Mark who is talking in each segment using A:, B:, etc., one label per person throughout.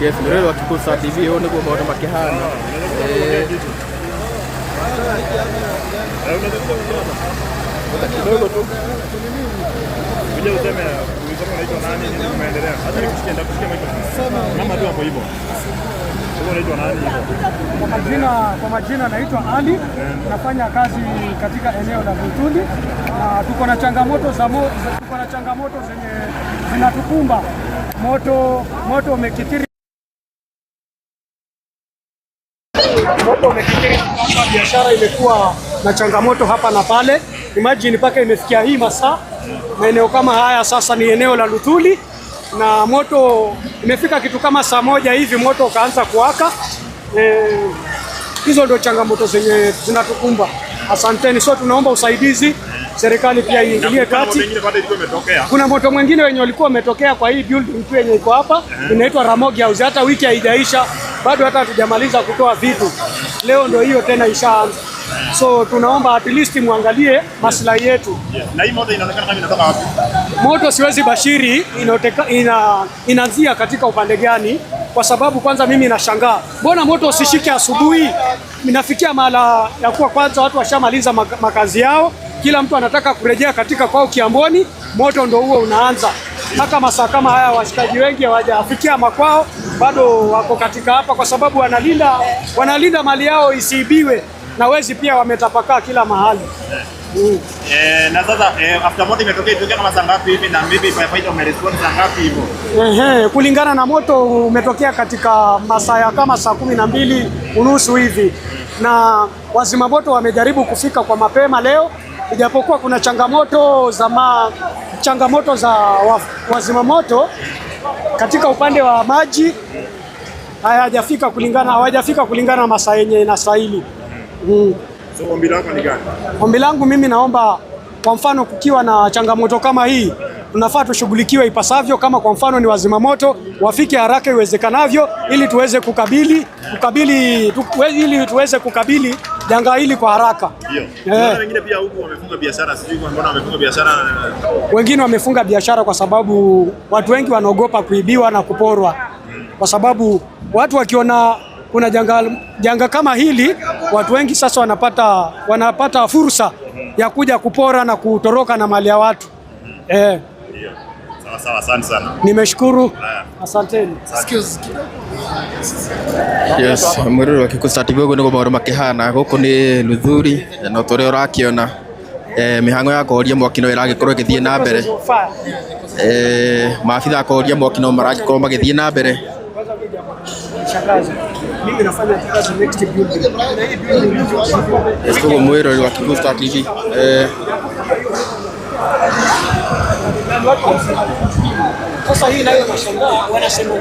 A: Yes, ndio wakikusa TV huko niko kwa makihana. Kidogo tu. Kuja useme unaitwa nani nini umeendelea. Hata nikusikia ndakusikia mama tu hapo hivyo. Wewe unaitwa nani hivyo?
B: Kwa majina naitwa Ali. Nafanya kazi katika eneo la Butundi. Tuko na changamoto zenye zinatukumba. Moto umekithiri. Biashara imekuwa na changamoto hapa na pale. Imagine mpaka imefikia hii masaa. Maeneo kama haya sasa ni eneo la Luthuli na moto imefika kitu kama saa moja hivi moto ukaanza kuwaka. Hizo ndio changamoto zenye zinatukumba. Asanteni, so tunaomba usaidizi, serikali pia iingilie kati. Kuna moto mwingine wenye ulikuwa umetokea kwa hii building tu yenye iko hapa, inaitwa Ramogi House. Hata wiki haijaisha bado hata hatujamaliza kutoa vitu. Leo ndio hiyo tena ishaanza. So tunaomba at least muangalie maslahi yetu.
C: Na hii moto inaonekana kama inatoka wapi?
B: Moto siwezi bashiri inaanzia katika upande gani, kwa sababu kwanza mimi nashangaa. Mbona moto usishike asubuhi? Minafikia mahala ya kuwa kwanza watu washamaliza makazi yao, kila mtu anataka kurejea katika kwao Kiamboni, moto ndio huo unaanza. Hata masaa kama haya washikaji wengi hawajafikia makwao, bado wako katika hapa kwa sababu wanalinda mali yao isiibiwe, na wezi pia wametapakaa kila mahali.
C: Na sasa after moto imetokea kama saa ngapi hivi na maybe firefighter umerespond saa ngapi hivyo?
B: Kulingana na moto umetokea katika masaa kama saa 12:30 hivi, na wazima moto wamejaribu kufika kwa mapema leo, ijapokuwa kuna changamoto za wazima moto katika upande wa maji hawajafika kulingana na masaa yenye inastahili.
A: So ombi lako ni gani?
B: Ombi langu mimi naomba, kwa mfano kukiwa na changamoto kama hii, tunafaa tushughulikiwe ipasavyo. Kama kwa mfano ni wazima moto, wafike haraka iwezekanavyo ili tuweze kukabili janga hili kwa haraka.
A: Ndio. Wengine pia huku wamefunga biashara, sijui mbona wamefunga biashara.
B: Wengine wamefunga biashara kwa sababu watu wengi wanaogopa kuibiwa na kuporwa. Kwa sababu watu wakiona kuna janga kama hili, watu wengi sasa wanapata fursa ya kuja kupora na kutoroka na mali ya watu.
A: Sawa, asante sana.
B: Nimeshukuru. Asanteni.
D: Yes, mwiriro wakikustativyo guo niguo maundu makihana guku ni Luthuri na turia urakiona mihango ya koria mwaki no iragikorwo igithie na mbere. Maafitha koria mwaki no maragikorwo magithie na mbere.
B: Mimi nafanya kazi next building.
D: Yes, kwa mwiriro wakikustativyo
B: sasa hii nayo nashangaa wanasema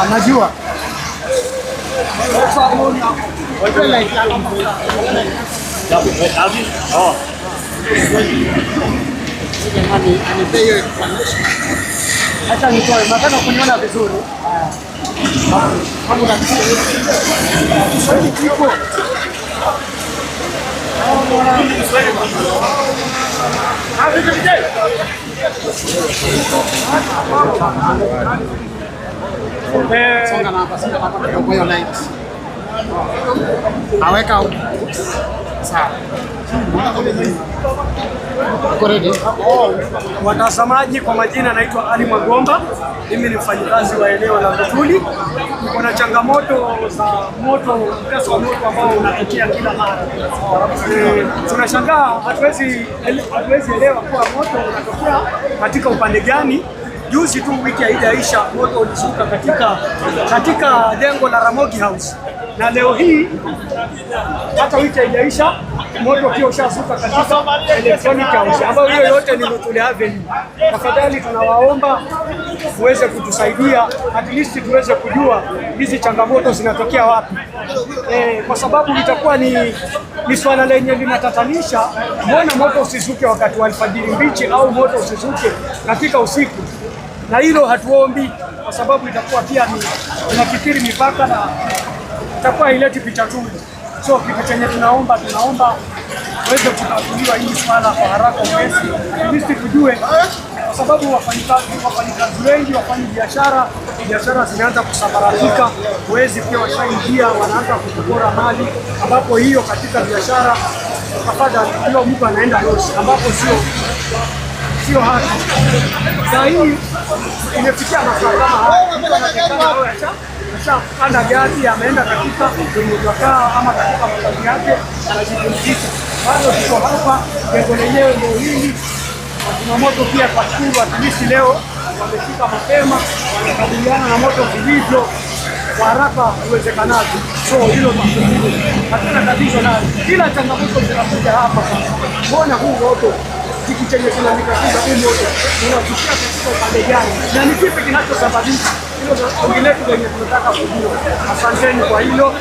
B: najua acha nitoe, nataka kuniona vizuri. Aweka sawa. Watazamaji, kwa majina naitwa Ali Magomba. Mimi ni mfanyikazi wa eneo la Luthuli. Kuna changamoto za moto, mkasa wa moto ambao unatokea kila mara. Tunashangaa, hatuwezi elewa kuwa moto unatokea katika upande gani. Juzi tu wiki haijaisha moto ulisuka katika jengo la Ramogi House, na leo hii hata wiki haijaisha moto pia ushasuka katika Electronic House, ambayo hiyo yote ni Luthuli Avenue. Tafadhali tunawaomba muweze kutusaidia, at least tuweze kujua hizi changamoto zinatokea wapi, kwa sababu itakuwa ni swala lenye linatatanisha. Mbona moto usisuke wakati wa alfajiri mbichi, au moto usisuke katika usiku? Na hilo hatuombi, kwa sababu itakuwa pia tunakithiri mipaka na itakuwa ileti picha tu. So kitu chenye tunaomba waweze kutatuliwa hili swala kwa haraka upesi, ili tujue, kwa sababu wafanyikazi wengi, biashara zimeanza kusambaratika, wezi pia washaingia, wanaanza kupora mali, ambapo hiyo katika biashara tafadhali kila mtu anaenda losi, ambapo sio haki. Saa hii imefikia masaa kama haya, mtu anaonekana ana gari ameenda katika mkakaa ama katika makazi yake anajipumzisha. Bado tuko hapa, jengo lenyewe ndio hili. Kuna moto pia kwa shukuru, at least leo wamefika mapema, wanakabiliana na moto vilivyo kwa haraka uwezekanavyo. So hilo hatuna tatizo nalo. Kila changamoto zinakuja hapa. Mbona huu moto kitu chenye tunatatiza huu moto unafikia katika upande gani na ni kipi kinachosababisha? Hilo ndio letu lenye tunataka kujua. Asanteni kwa hilo.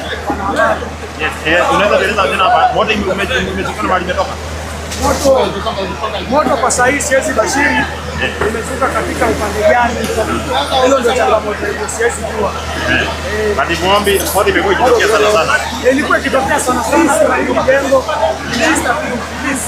A: Unaweza kueleza tena hapa moto umetokana mahali umetoka?
B: Moto kwa sasa siwezi bashiri imezuka katika upande gani. Hilo ndio changamoto hiyo, siwezi jua.
A: Bali muombi moto imekuwa ikitokea sana.
B: Ilikuwa ikitokea sana kwa hili jengo. Minister please.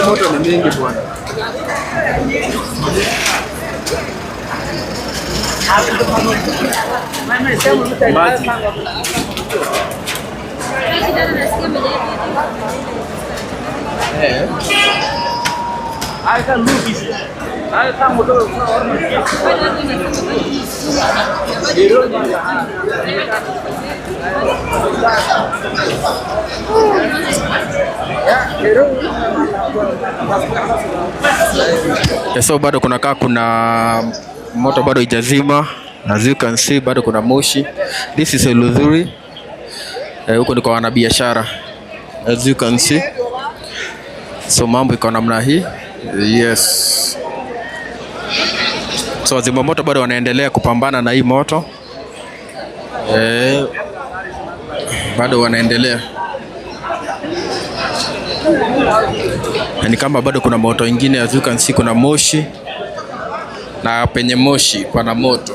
D: moto ni mingi bwana. So bado kuna moto bado ijazima, as you can see bado kuna moshi. This is a Luthuri. Huko ni kwa wanabiashara, as you can see. So mambo iko namna hii. Yes. So wazima moto bado wanaendelea kupambana na hii moto. Bado wanaendelea. Ni kama bado kuna moto ingine, as you can see kuna moshi. Na penye moshi kuna moto.